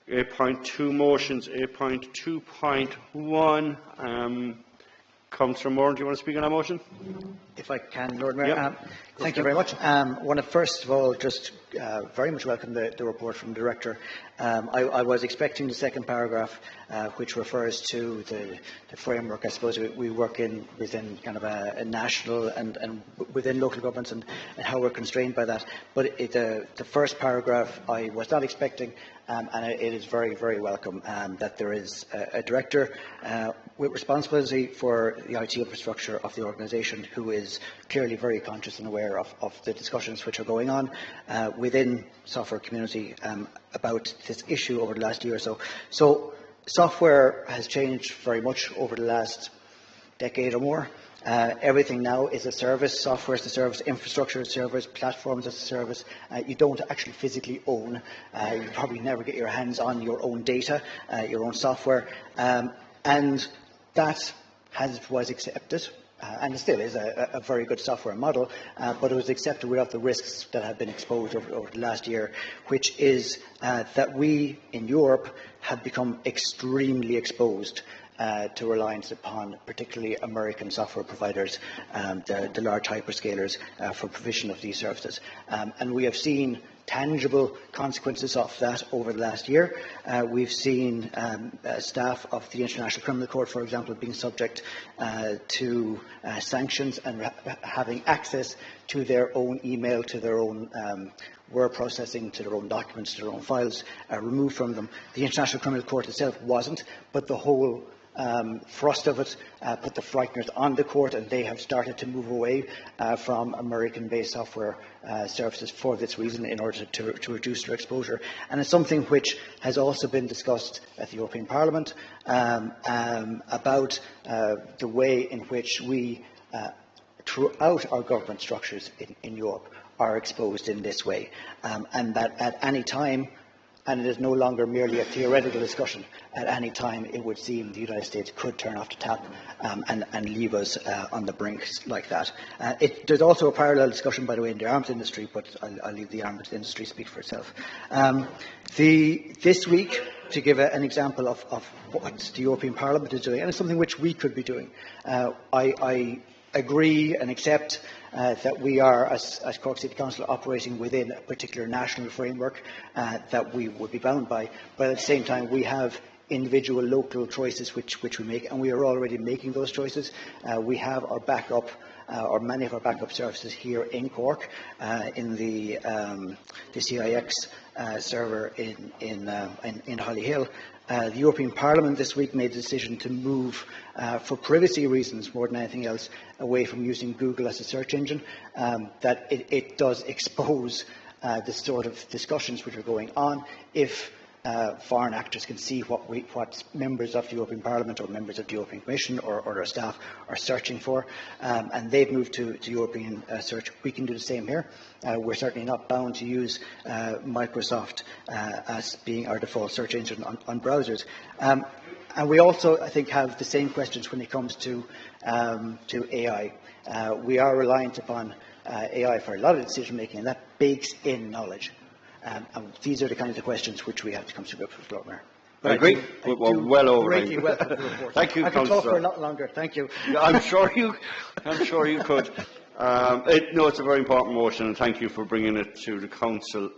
8.2 motions. 8.2.1. Councillor Moran, do you want to speak on that motion? If I can, Lord Mayor. Yep. Thank you very much. I want to first of all just very much welcome the report from the Director. I was expecting the second paragraph, which refers to the framework. I suppose we work within kind of a national and within local governments and how we're constrained by that. But the first paragraph I was not expecting, and it is very, very welcome that there is a Director with responsibility for the IT infrastructure of the organisation who is clearly very conscious and aware of the discussions which are going on within software community about this issue over the last year or so. So software has changed very much over the last decade or more. Everything now is a service. Software is a service, infrastructure is a service, platforms is a service. You don't actually physically own. You probably never get your hands on your own data, your own software, and that was accepted. And it still is a very good software model, but it was accepted without the risks that have been exposed over the last year, which is that we in Europe have become extremely exposed to reliance upon particularly American software providers, the large hyperscalers, for provision of these services. And we have seen tangible consequences of that over the last year. We've seen staff of the International Criminal Court, for example, being subject to sanctions and having access to their own email, to their own word processing, to their own documents, to their own files removed from them. The International Criminal Court itself wasn't, but the whole thrust of it put the frighteners on the court, and they have started to move away from American-based software services for this reason, in order to reduce their exposure. And it's something which has also been discussed at the European Parliament about the way in which we, throughout our government structures in Europe, are exposed in this way, and that at any time, and it is no longer merely a theoretical discussion, at any time it would seem the United States could turn off the tap and leave us on the brink like that. There's also a parallel discussion, by the way, in the arms industry, but I'll leave the arms industry speak for itself. This week, to give an example of what the European Parliament is doing, and it's something which we could be doing, I agree and accept that we are, as Cork City Council, operating within a particular national framework that we would be bound by, but at the same time we have individual local choices which we make, and we are already making those choices. We have our backup, or many of our backup services here in Cork, in the CIX server in Hollyhill. The European Parliament this week made a decision to move, for privacy reasons more than anything else, away from using Google as a search engine. That it does expose the sort of discussions which are going on if foreign actors can see what members of the European Parliament or members of the European Commission or their staff are searching for, and they've moved to European search. We can do the same here. We're certainly not bound to use Microsoft as being our default search engine on browsers. And we also, I think, have the same questions when it comes to AI. We are reliant upon AI for a lot of decision making, and that bakes in knowledge. And these are the kinds of questions which we have to come to grips with, Lord Mayor. I agree. We're well over. Thank you, Councillor. I could talk for a lot longer. Thank you. Yeah, I'm sure you could. No, it's a very important motion, and thank you for bringing it to the Council